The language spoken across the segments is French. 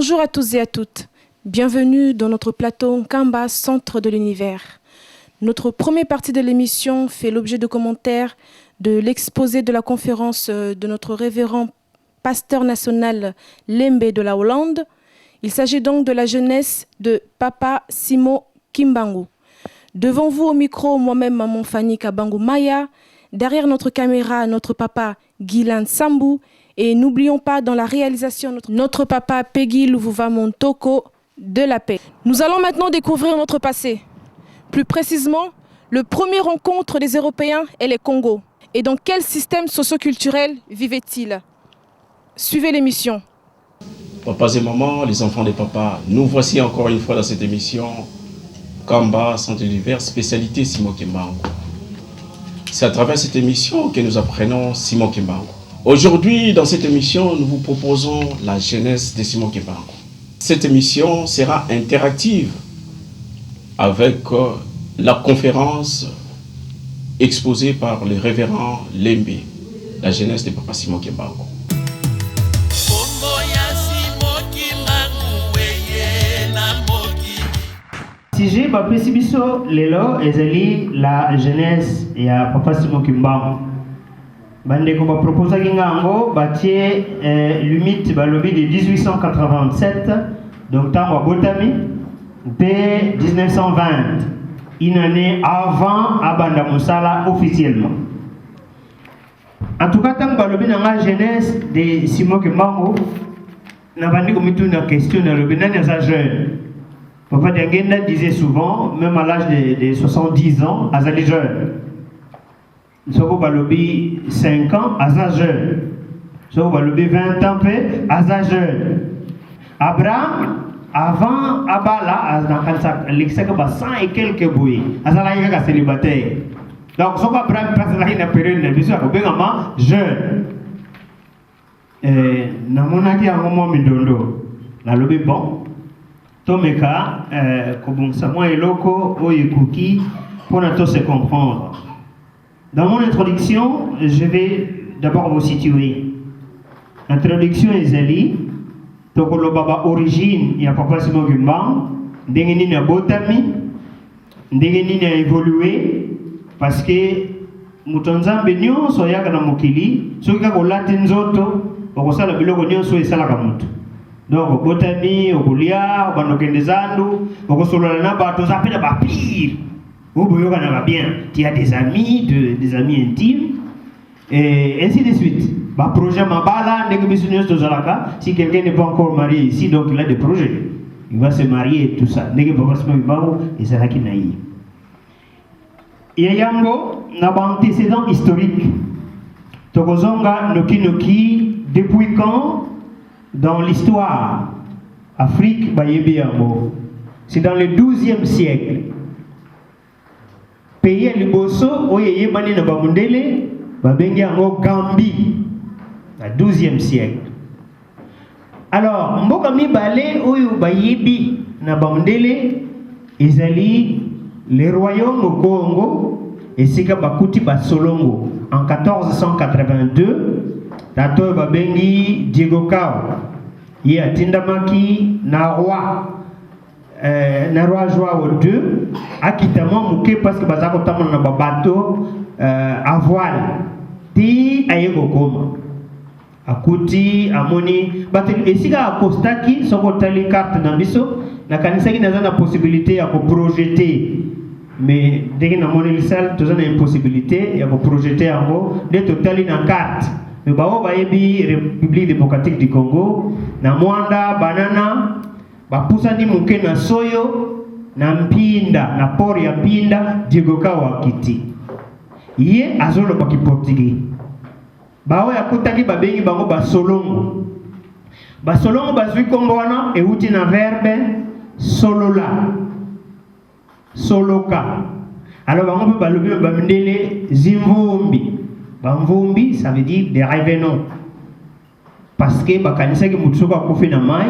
Bonjour à tous et à toutes. Bienvenue dans notre plateau Kamba, Centre de l'Univers. Notre première partie de l'émission fait l'objet de commentaires de l'exposé de la conférence de notre révérend pasteur national Lembe de la Hollande. Il s'agit donc de la jeunesse de Papa Simon Kimbangu. Devant vous au micro, moi-même, Maman Fanny Kabangu Maya. Derrière notre caméra, notre papa Guylaine Sambou. Et n'oublions pas dans la réalisation notre papa Peggy Luvuva Montoko de la paix. Nous allons maintenant découvrir notre passé. Plus précisément, le premier rencontre des Européens et les Congos. Et dans quel système socio-culturel vivaient-ils? Suivez l'émission. Papas et mamans, les enfants des papas, nous voici encore une fois dans cette émission Kamba, Centre de l'Univers, spécialité Simon Kimbangu. C'est à travers cette émission que nous apprenons Simon Kimbangu. Aujourd'hui, dans cette émission, nous vous proposons la jeunesse de Simon Kimbangu. Cette émission sera interactive avec la conférence exposée par le révérend Lembe, la jeunesse de Papa Simon Kimbangu. Sujet bapesi biso lelo ezali la jeunesse ya Papa Simon Kimbangu. Bandeko ba proposa kingango batie limite balobi de 1887 donc tango botami de 1920, une année avant abanda musala officiellement. En tout cas tango balobi na la jeunesse de Simon Kimbangu na bandiko mitu na question na lobi nani za jeune. Papa Diangenda disait souvent, même à l'âge de 70 ans, Azali jeune. Soko balobi 5 ans, Azali jeune. Soko balobi 20 ans, Azali jeune. Abraham, avant Abala, l'exact 100 et quelques bouillies. Azali yaka célibataire. Donc, Soko Abraham passe là une période de vie, jeune. Namonaki en moment midondo. Nalobi bon. Tomeka, Kobonsama et Loko, Oyekuki, pour nous se comprendre. Dans mon introduction, je vais d'abord vous situer. Introduction Ezali, Tokolo Baba origine, il y a Papa Simon Kimbangu, Ndengeni na Botami, Ndengeni na évolué, parce que Mutonzambe nyonso yaka na mokili, soki kako latinzoto, okosala biloko nyonso esalaka mutu. Donc, Botami, Ogulia, Banokende Zandu, Okosolola na bato zapena ba pire. Oboyoka na bien. Tu as des amis intimes et ainsi de suite. Ba projet Mabala, Negebisunyo Tozalaka, si quelqu'un n'est pas encore marié ici, donc il a des projets. Il va se marier et tout ça. Negebabasmo Ibao et Zalaki Naï. Yayambo n'a pas antécédent historique. Tokozonga Noki, depuis quand? Dans l'histoire, Afrique, c'est dans le 12e siècle. Pays Liboso, Oyeye Bani na Bamundele, Babengi Ango Gambie, le 12e siècle. Alors, Mboka Mibale, Oyo Bayebi na Bamundele, Ezali, le royaume au Congo, et Sika Bakuti Basolongo, en 1482. Tato babengi Diego Kao ye atindamaki na roi Joao II akitamo muke parce que bazako tamona na babato à voile ti ayego koma akuti amoni bato esika akostaki soko tali carte na biso na kanisa ki naza na possibilité ya ko projeter mais dès que na moni lisal tozana impossibilité ya ko projeter yango de totali na carte. Le Bao Bayebi, République démocratique du Congo, na Mwanda, Banana, Bapusani Muke na Soyo, na Mpinda, na Pori ya Pinda, Diego Kawa Kiti. Ye azolo baki Portugais. Bao ya kutaki babengi bango Basolongo. Basolongo bazui Komboana, et uti na verbe solola. Soloka. Alors bango pe balobi bamindele Zimvumbi. Bamvumbi, ça veut dire des revenants. Parce que bakanisa ki mutsuko akufi na mai,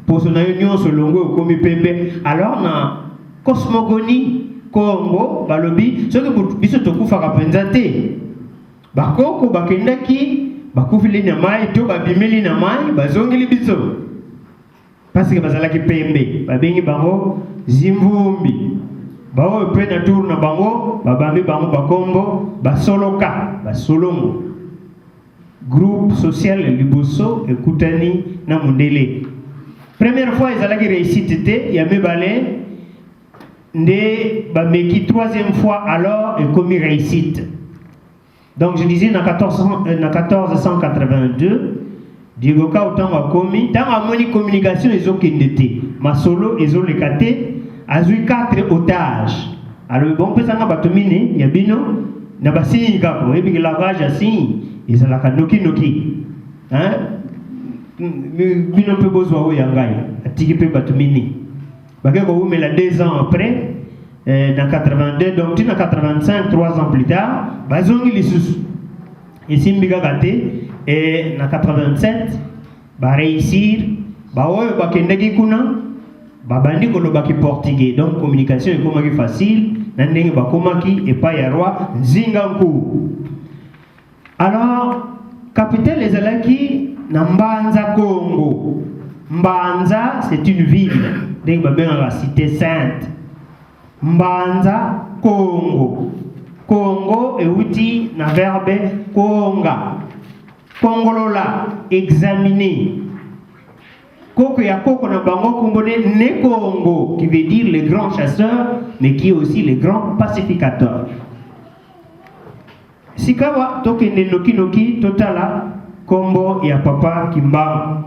poso na union solongo komi pembe. Alors na cosmogonie Congo balobi, ce que biso tokufa kapenza te. Bakoko bakendaki, bakufi na mai to babimeli na mai, bazongeli biso. parce que bazalaki pembe babengi bango zimvumbi bao pe na tour na bango babambi bango bakombo basoloka basolongo groupe social liboso ekutani na mondele. Première fois ezalaki réussite te ya mibale nde bameki troisième fois alors ekomi réussite. Donc je disais na 1482 Digoka autant a commis dans la communication ils ont été masolo ils ont les caté azui 4 otages. Alors bon peut ça na batomine ya bino na basi ngako ebi la rage asi ils la kanoki noki hein bino pe bozwa o yangai atiki pe batomine bakeko umela 2 ans après dans 82 donc dans 85 3 ans plus tard bazongi lisusu esimbiga gate. Et en 87, ba réussir, ba oyo ba kendeki kuna, ba bandi kolobaki portugais. Donc communication est comme facile, na ndenge ba komaki et pas ya roi Nzinganku. Alors capitale ezalaki na Mbanza Congo. Mbanza c'est une ville, ndenge ba benga la cité sainte. Mbanza Congo. Congo euti na verbe konga. Congolola, examiner. Koko ya koko na bango kombone ne Congo, qui veut dire les grands chasseurs, mais qui est aussi les grands pacificateurs. Sikawa toke ne noki noki totala kombo ya papa Kimbangu.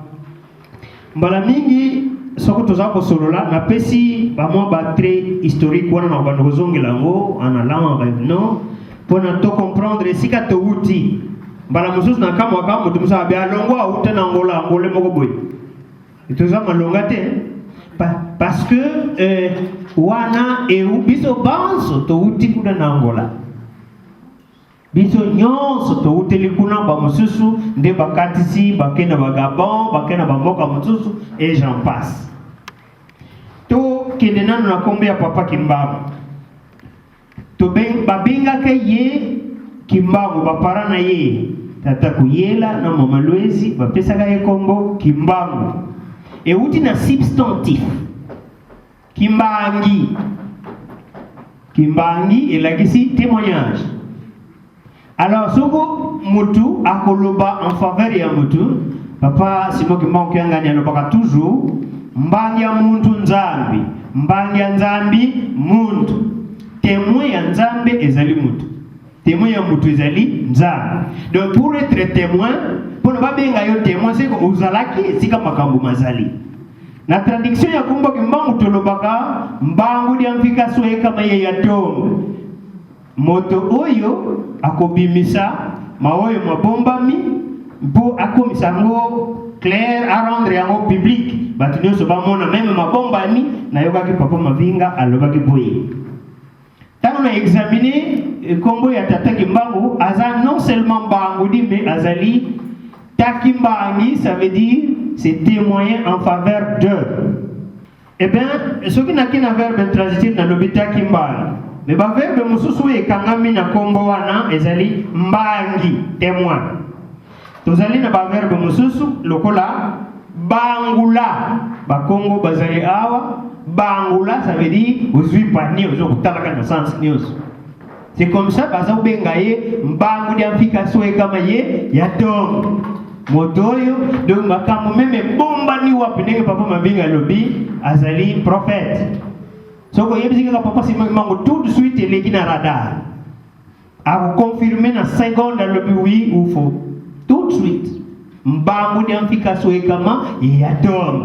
Mbala mingi soko toza ko solola na pesi ba mo ba trait historique wana na bando zongelango en allant en revenant pour na to comprendre sika to uti. Mbala mususu na kama kama tumusa bia longo auta na ngola ngole moko boy. Itoza malonga te parce que wana e biso banso to uti kuna na ngola. Biso nyonso to uteli kuna ba mususu nde bakatisi bakena ba Gabon bakena ba mboka mususu et j'en passe. To kinena na kombe ya papa Kimbangu. To ben babinga ke ye Kimbangu baparana ye tata kuyela na mama Louise bapesaka ye kombo Kimbangu e uti na substantif Kimbangi elagisi témoignage. Alors soko mutu akoloba en faveur ya mutu papa Simon Kimbangu kyangani alobaka toujours mbangi ya muntu nzambi mbangi ya nzambi muntu témoin ya nzambe ezali mutu témoin ya mutu ezali nzambe. Donc pour être témoin pour ne pas benga yo témoin c'est que uzalaki sika makambo mazali na traduction ya kumba Kimbangu tolobaka mbangu dia mfika soe kama ye ya tombe moto oyo akobimisa maoyo mabombami mpo akomisa ngo clair à rendre yango public batu nyonso bamona même mabombami na yokaki papa Mavinga alobaki boye. Tant on a examiné kombo ya tata Kimbangu aza non seulement Mbangudi mais azali Takimbangi, ça veut dire c'est témoigner en faveur d'eux. Eh bien, ce qui n'a qu'un verbe transitif dans le Takimbangi. Mais le verbe mususu e kangami na kombo wana ezali mbangi témoin. Tozali na verbe mususu lokola bangula ba Congo bazali awa bangula ça veut dire ozui pani ozokutala na sens news. C'est comme ça baza bengaye mbangu dia mfika soe kama ye ya tom motoyo donc makambo même bomba ni wapi ndenge papa Mavinga lobi azali prophète. Soko yebizika papa Simon Kimbangu tout de suite eleki na radar. A confirmer na seconde lobi oui ou faux. Tout de suite. Mbangu dia mfika soe kama ya tom.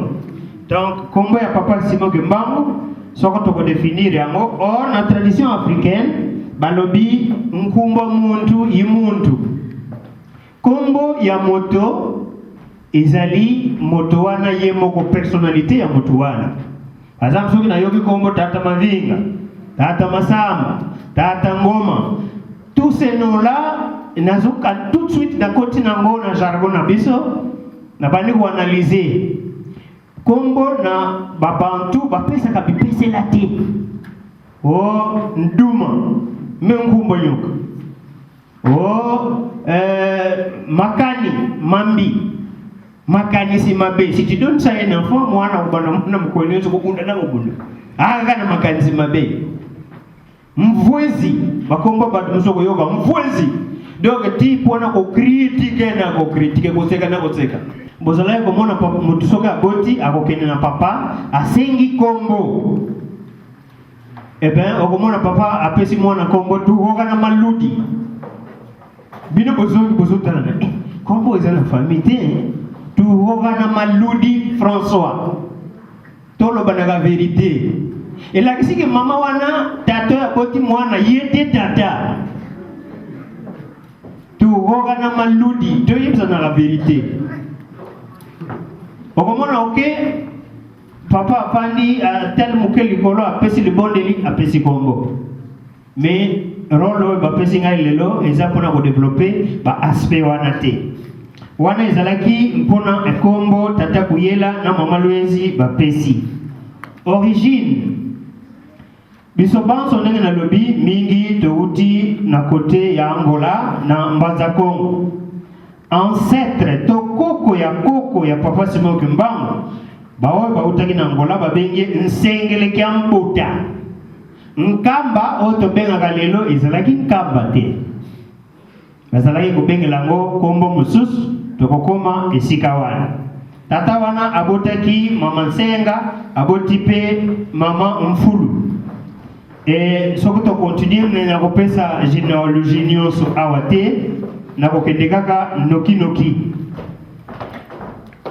Donc kombo ya papa Simon Kimbangu soko toko définir yango or na tradition africaine balobi nkumbo muntu imuntu. Kombo ya moto ezali moto wana ye moko personnalité ya moto wana. Par exemple soki na yoki kombo tata Mavinga, tata Masamba, tata Ngoma, tous ces noms-là nazuka tout de suite na koti nango na jargon na biso na bandi ko analyser. Kombo na babantu bapesa bipese la te. Oh nduma menkumbo yoka. Oh makani mambi makanisi mabe. Si tu donnes ça à un enfant, moi na mkonyo zokunda na ngobulu. Kana makanisi mabe. Mvwezi bakomba batu musoko yoga mvwezi. Donc ti pona ko critique na ko critique ko seka na ko seka. Bozala ko mona mutu soka boti akokene na papa asengi kombo. Okomona papa apesi mwana kombo tu hoka na maludi. Bino bozotana na kombo eza na famille tu hoka na maludi François. Tolo bana vérité. Et là que maman wana tata boti mwana yete tata. Tu hoka na maludi, to yebza na la vérité. Okomona ok papa afandi tel mukeli kolo apesi le bondeli apesi kombo. Mais rôle ba pesi ngai lelo eza pona ko développer ba aspect wana te. Wana ezalaki mpona kombo tata kuyela na mama Lwenzi ba pesi. Origine biso banso ndenge na lobi mingi touti na côté ya Angola na Mbanza Congo. Ancêtre to koko ya papa Simon Kimbangu bawo bautaki na Angola babenge nsengele kya mbuta nkamba oto benga lelo ezalaki nkamba te bazalaki kobengela ngo kombo mususu tokokoma esika wana tata wana abotaki mama Nsenga aboti pe mama Mfulu et soko to continuer na kopesa généalogie nyonso awate na kokende kaka noki.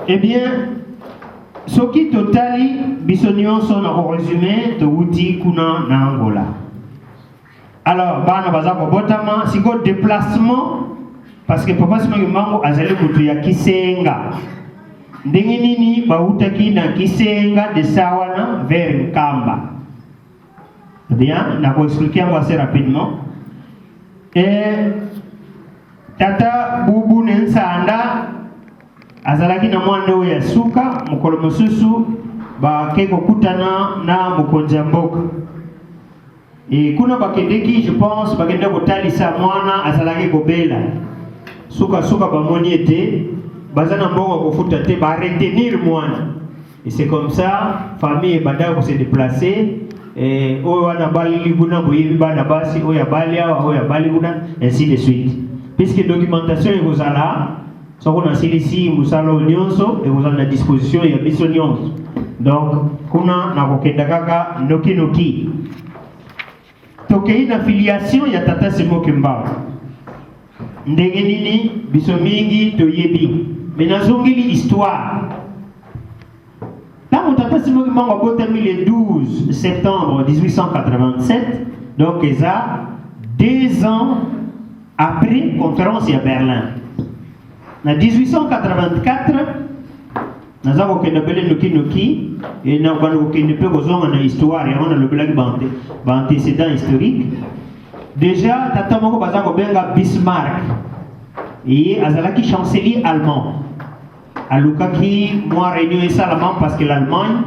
Eh bien soki totali biso nyonso na ko résumer to wuti kuna na Angola. Alors bana baza ko botama siko déplacement parce que papa Simon Kimbangu azali mutu ya Kisenga. Ndenge nini bautaki na Kisenga de Sawana vers Nkamba. Bien, na ko expliquer assez rapidement. Et tata bubu nensanda azalaki na mwana oyo ya suka mukolo mosusu bakeko kutana na mokonzi ya mboka. Et kuna bakendeki je pense bakende kotalisa mwana azalaki kobela suka bamoni ete bazana mboka kofuta te ba retenir mwana. Et c'est comme ça famille bada ko se déplacer et oyo wana bali kuna boyebi bana basi oyo balia oyo bali kuna ainsi de suite. Puisque documentation est aux ala so qu'on a ici musalo nyonso et vous en la disposition et biso nyonso. Donc kuna na kokenda kaka noki tokei na filiation ya tata Simon Kimbangu ndenge nini biso mingi toyebi mais nazongeli histoire tant tata Simon Kimbangu abotami le 12 septembre 1887 donc ça 2 ans après conférence à Berlin. En 1884, nous avons fait noki et nous avons fait une histoire et on a le blague antécédent historique. Déjà, tata moko bazako benga Bismarck et azalaki chancelier allemand. Alukaki moi réunion et salamam parce que l'Allemagne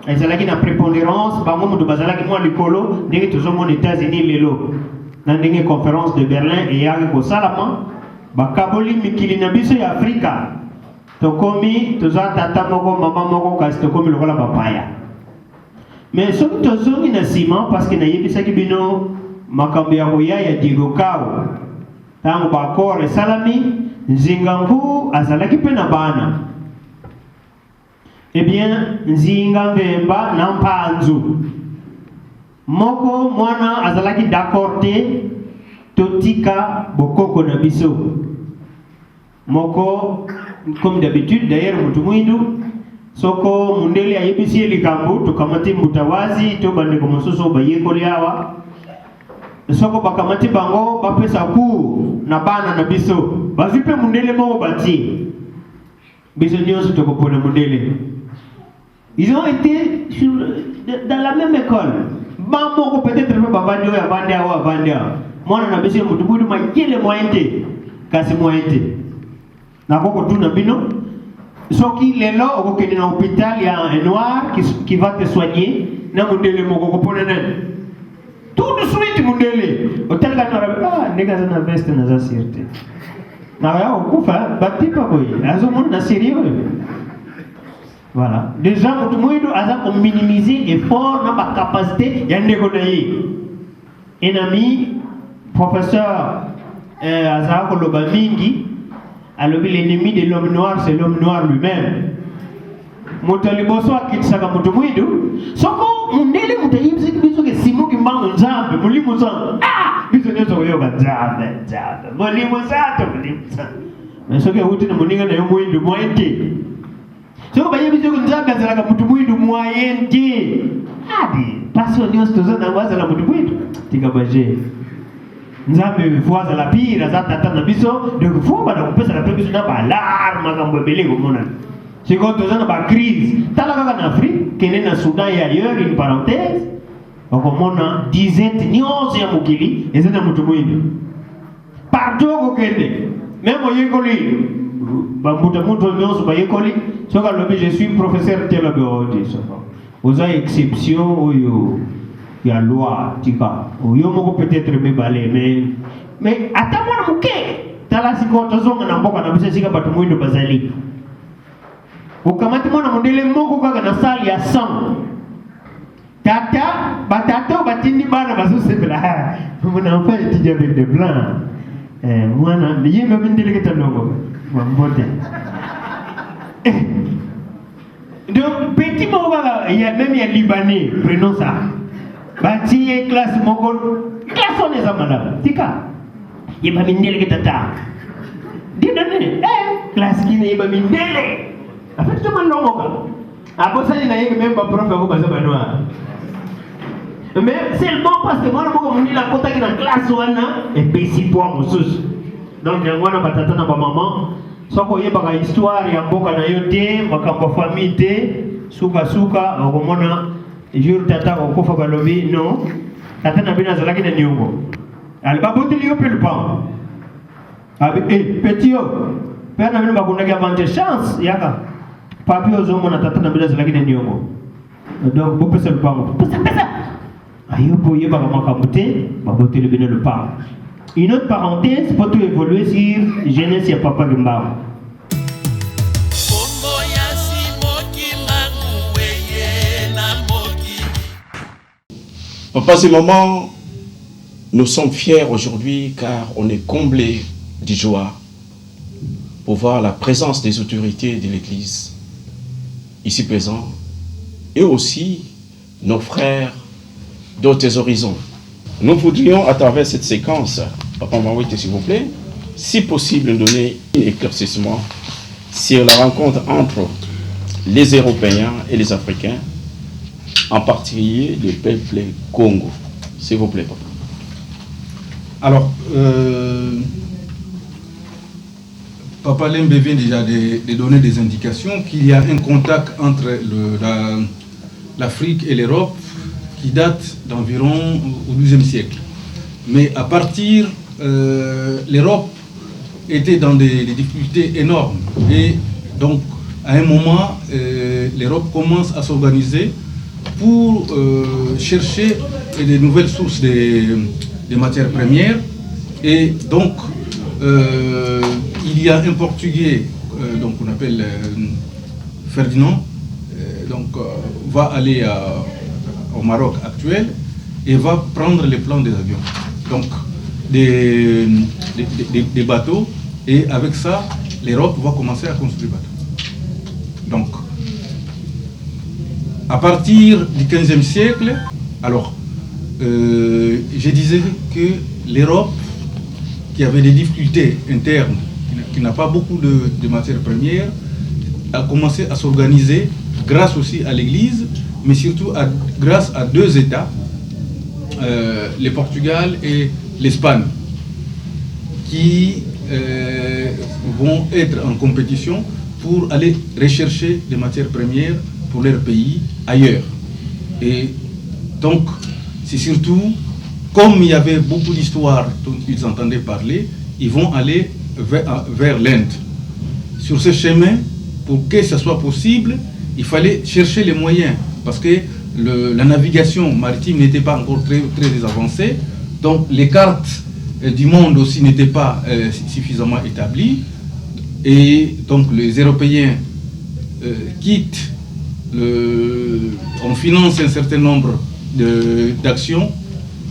azalaki na prépondérance bango mutu bazalaki moi likolo ndenge tozomo aux États-Unis lelo. Dans une conférence de Berlin et yaki ko salama bakaboli mikili na biso ya Afrika tokomi toza tata moko mama moko kasi tokomi lokola bapaya mais soki tozongi na sima parce que nayebisaki bino makambo ya koya ya digokao tango bakor esalami nzingangu azalaki pe na bana. Eh bien nzinga Mvemba na Mpanzu moko mwana azalaki d'accord te totika bokoko na biso moko comme d'habitude d'ailleurs mutu mwindu soko mundeli ayebisi likambo tokamati mutawazi to bandeko mosusu bayekoli awa soko bakamati bango bapesa ku na bana na biso bazipe mundele moko bati biso nyonso tokopona mundele. Ils ont été dans la même école. Maman peut-être même bavandi oya bandi awa bandi awa mwana na bese mutu budu makile moyente kasi moyente na koko tuna bino soki lelo okokende na hôpital ya un noir qui va te soigner na mundele moko kopona nani tout de suite mundele hotel ka na nega na veste na za sirte N'a okufa batipa boy. Azo mon na sérieux. Voilà. Déjà mutu mwidu aza ko minimiser effort na ba capacité ya ndeko na ye. Enami professeur aza ko loba mingi alobi l'ennemi de l'homme noir c'est l'homme noir lui-même. Mutali boso akitsaka mutu mwidu soko mundele mutayimzi bizo ke Simon Kimbangu nzambe mulimu zangu bizo nyozo kuyoba nzambe mulimu zato mais soke huti na muninga na yo mwidu mwende soko baye bizo nzambe azalaka mutu mwidu mwayende adi paso nyos tozo na waza la mutu mwidu tikabaje nzambe vifuaza la pira za tata na biso de kufuba na kupesa la biso na alarma kambo belingo mona. C'est quand on a une crise. Dans l'Afrique, qui est dans le Soudan et ailleurs, une parenthèse, on a dizaines de nuances à Mokili, et c'est dans le monde. Partout au Kenya, même au Yékoli, je suis professeur de théologie. Aux exceptions, il y a loi, il y a peut-être mais attends-moi, dans la situation, on a beaucoup de bazali. Ukamati mwana mundele moko kaka na sali ya sang. Tata, batata batindi bana bazosepela. Mwana mfa etija avec des blancs. Mwana yimba bindele ketandongo. Mbote. Donc petit moko il y a même il libanais, prenons ça. Bati classe moko, classe on est amala. Tika. Yimba bindele ketata. Didone, classe qui yimba bindele. Après tout le monde, après ça, il y a même pas prof à vous passer par noir. Mais c'est le bon parce que moi, je me dis la côte qui est dans la classe, et puis 6 points mon sous. Donc, il y a un patata na maman. Soit qu'on y a une histoire, il y a un bon canayote, il y a une famille, souka, au moment jour tata, au kofa balobi, non. Tata n'a bien zalaki na nyongo. Elle va botter le peu le pain. Avec petit, père n'a pas qu'on a gagné chance, yaka. Papi ozomo na tata na bila zalaki na nyongo. Donc vous pouvez le pas. Pesa. Ayo boye ba makamute, ba botte le bene le pas. Une autre parenthèse pour tout évoluer sur jeunesse ya papa Kimbangu. Papa et maman, nous sommes fiers aujourd'hui car on est comblés de joie pour voir la présence des autorités de l'Église ici présents et aussi nos frères d'autres horizons. Nous voudrions à travers cette séquence, Papa Mawite s'il vous plaît, si possible donner un éclaircissement sur la rencontre entre les Européens et les Africains, en particulier le peuple Congo. S'il vous plaît, Papa. Alors, Papa Lembe vient déjà de donner des indications qu'il y a un contact entre l'Afrique et l'Europe qui date d'environ au XIIe siècle. Mais à partir, l'Europe était dans des difficultés énormes. Et donc, à un moment, l'Europe commence à s'organiser pour chercher de nouvelles sources de matières premières. Et donc, il y a un Portugais, donc on appelle Ferdinand, va aller au Maroc actuel et va prendre les plans des avions. Donc, des bateaux, et avec ça, l'Europe va commencer à construire des bateaux. Donc, à partir du XVe siècle, alors, je disais que l'Europe, qui avait des difficultés internes, qui n'a pas beaucoup de matières premières, a commencé à s'organiser grâce aussi à l'Église, mais surtout grâce à deux États, le Portugal et l'Espagne, qui vont être en compétition pour aller rechercher des matières premières pour leur pays ailleurs. Et donc, c'est surtout, comme il y avait beaucoup d'histoires dont ils entendaient parler, ils vont aller vers l'Inde. Sur ce chemin, pour que ce soit possible, il fallait chercher les moyens, parce que la navigation maritime n'était pas encore très avancée, donc les cartes du monde aussi n'était pas suffisamment établie. Et donc les Européens quittent, on finance un certain nombre d'actions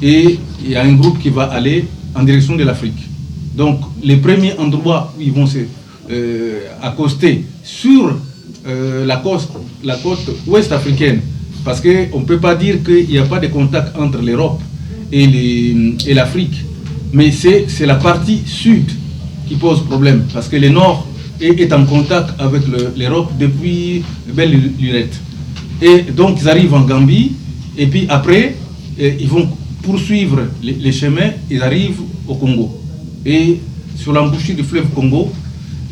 et il y a un groupe qui va aller en direction de l'Afrique. Donc les premiers endroits où ils vont accoster sur la côte ouest africaine, parce qu'on ne peut pas dire qu'il n'y a pas de contact entre l'Europe et l'Afrique, mais c'est la partie sud qui pose problème, parce que le nord est en contact avec l'Europe depuis belle lurette. Et donc ils arrivent en Gambie, et puis après, ils vont poursuivre les chemins, ils arrivent au Congo. Et sur l'embouchure du fleuve Congo,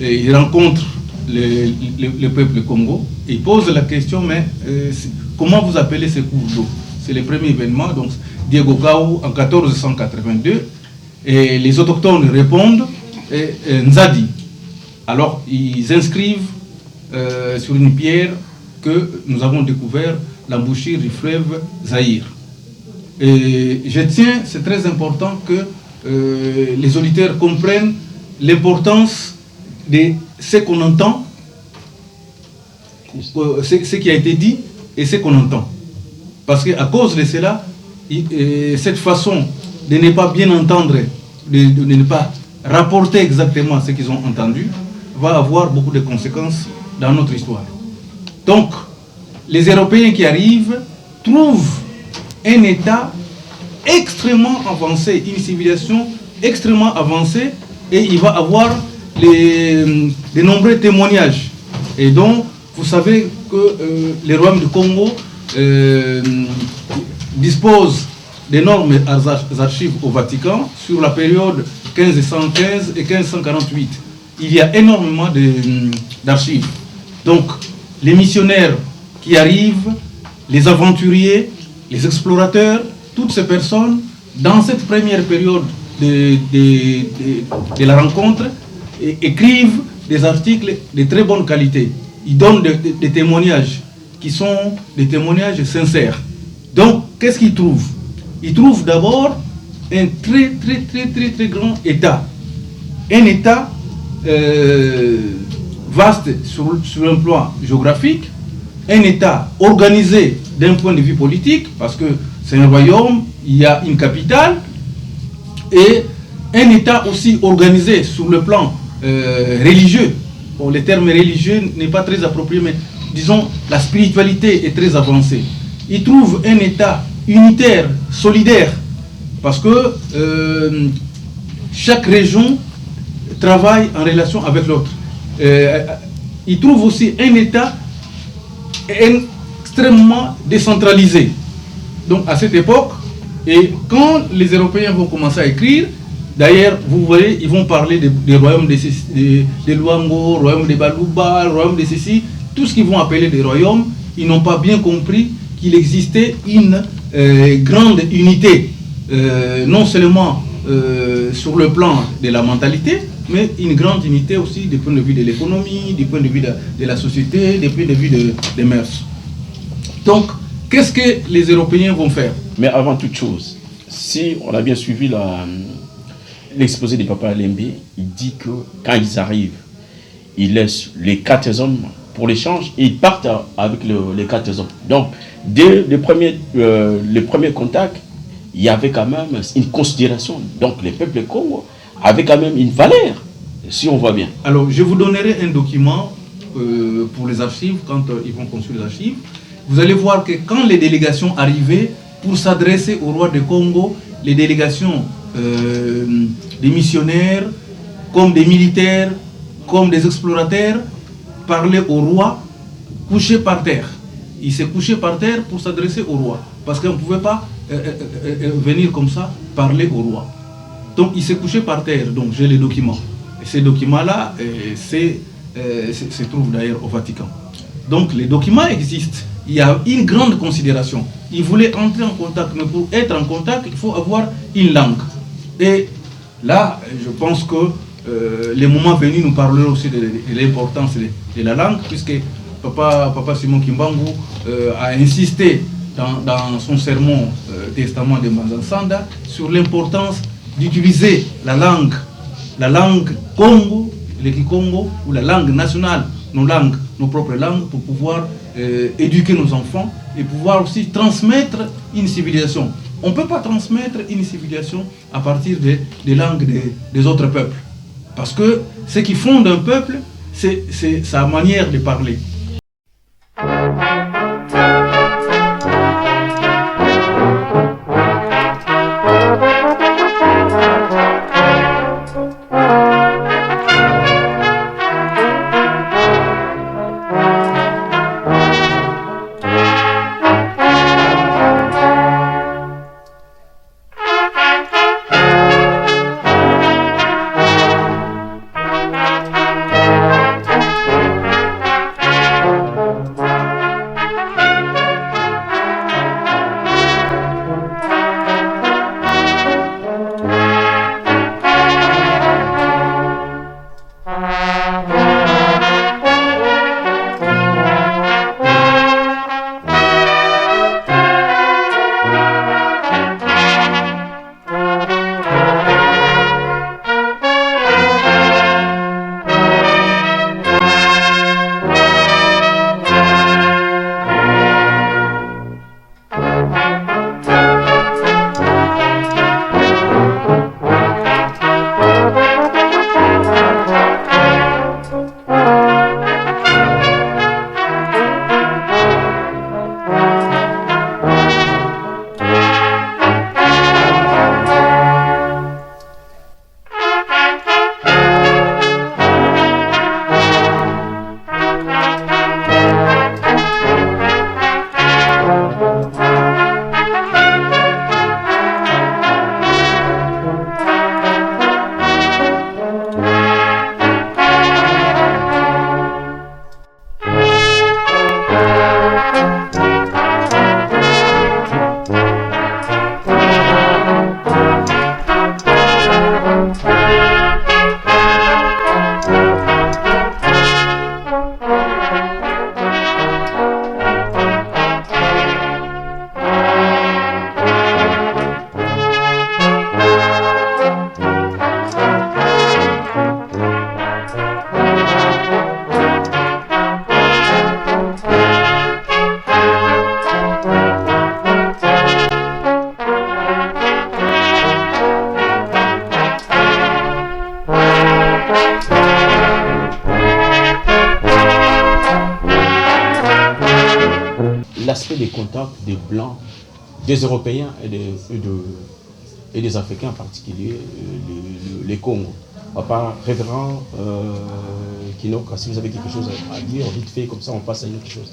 ils rencontrent le peuple Congo, et ils posent la question, mais comment vous appelez ce cours d'eau? C'est le premier événement, donc Diego Gao en 1482, et les autochtones répondent Nzadi. Alors ils inscrivent sur une pierre que nous avons découvert l'embouchure du fleuve Zaïre. Et je tiens, c'est très important que les auditeurs comprennent l'importance de ce qu'on entend, ce qui a été dit et ce qu'on entend. Parce qu'à cause de cela, cette façon de ne pas bien entendre, de ne pas rapporter exactement ce qu'ils ont entendu, va avoir beaucoup de conséquences dans notre histoire. Donc, les Européens qui arrivent trouvent un État extrêmement avancé, une civilisation extrêmement avancée, et il va avoir de nombreux témoignages. Et donc, vous savez que le royaume du Congo dispose d'énormes archives au Vatican sur la période 1515 et 1548. Il y a énormément d'archives. Donc, les missionnaires qui arrivent, les aventuriers, les explorateurs, toutes ces personnes, dans cette première période de la rencontre, écrivent des articles de très bonne qualité. Ils donnent des témoignages qui sont des témoignages sincères. Donc, qu'est-ce qu'ils trouvent? Ils trouvent d'abord un très grand État. Un État vaste sur un plan géographique, un État organisé d'un point de vue politique, parce que c'est un royaume, il y a une capitale, et un État aussi organisé sur le plan religieux. Bon, le terme religieux n'est pas très approprié, mais disons la spiritualité est très avancée. Ils trouvent un État unitaire, solidaire, parce que chaque région travaille en relation avec l'autre. Ils trouvent aussi un État extrêmement décentralisé. Donc à cette époque, et quand les Européens vont commencer à écrire, d'ailleurs, vous voyez, ils vont parler des royaumes de Luango, royaume de Baluba, royaume de ceci, tout ce qu'ils vont appeler des royaumes, ils n'ont pas bien compris qu'il existait une grande unité, non seulement sur le plan de la mentalité, mais une grande unité aussi du point de vue de l'économie, du point de vue de la société, du point de vue des mœurs. Donc, qu'est-ce que les Européens vont faire? Mais avant toute chose, si on a bien suivi l'exposé de Papa Lembe, il dit que quand ils arrivent, ils laissent les 4 hommes pour l'échange et ils partent avec les 4 hommes. Donc, dès le premier contact, il y avait quand même une considération. Donc, les peuples Congo avaient quand même une valeur, si on voit bien. Alors, je vous donnerai un document pour les archives, quand ils vont construire les archives. Vous allez voir que quand les délégations arrivaient pour s'adresser au roi de Congo, les délégations des missionnaires, comme des militaires, comme des explorateurs, parlaient au roi couché par terre. Ils se couchaient par terre pour s'adresser au roi, parce qu'on ne pouvait pas venir comme ça parler au roi. Donc ils se couchaient par terre, donc j'ai les documents. Et ces documents-là se trouvent d'ailleurs au Vatican. Donc les documents existent. Il y a une grande considération. Ils voulaient entrer en contact, mais pour être en contact, il faut avoir une langue. Et là, je pense que les moments venus nous parleront aussi de l'importance de la langue, puisque Papa Simon Kimbangu a insisté dans son sermon Testament de Manzansanda sur l'importance d'utiliser la langue Congo, le Kikongo, ou la langue nationale, nos propres langues, pour pouvoir éduquer nos enfants et pouvoir aussi transmettre une civilisation. On ne peut pas transmettre une civilisation à partir des langues des autres peuples. Parce que ce qui fonde un peuple, c'est sa manière de parler. L'aspect des contacts des Blancs, des Européens et des Africains en particulier, les Congos. Papa, révérend Kinoka, si vous avez quelque chose à dire, vite fait, comme ça on passe à une autre chose.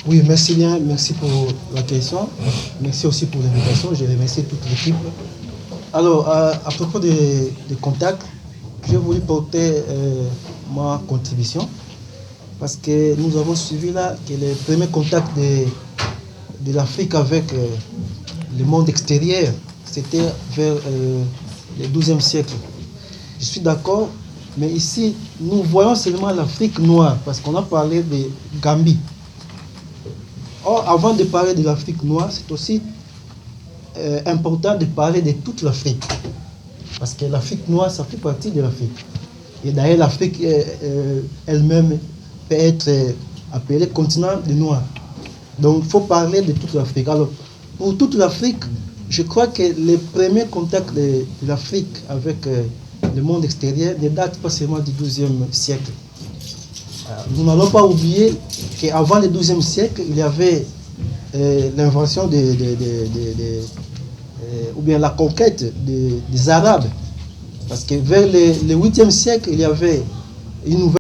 Oui, merci bien, merci pour la question, merci aussi pour l'invitation, je remercie toute l'équipe. Alors, à propos des contacts, j'ai voulu porter ma contribution parce que nous avons suivi là que les premiers contacts de l'Afrique avec le monde extérieur, c'était vers le XIIe siècle. Je suis d'accord, mais ici, nous voyons seulement l'Afrique noire parce qu'on a parlé de Gambie. Or, avant de parler de l'Afrique noire, c'est aussi important de parler de toute l'Afrique. Parce que l'Afrique noire, ça fait partie de l'Afrique. Et d'ailleurs, l'Afrique elle-même peut être appelée continent des Noirs. Donc, il faut parler de toute l'Afrique. Alors, pour toute l'Afrique, je crois que les premiers contacts de l'Afrique avec le monde extérieur ne datent pas seulement du XIIe siècle. Nous n'allons pas oublier qu'avant le XIIe siècle, il y avait l'invention ou bien la conquête des Arabes. Parce que vers le 8e siècle, il y avait une nouvelle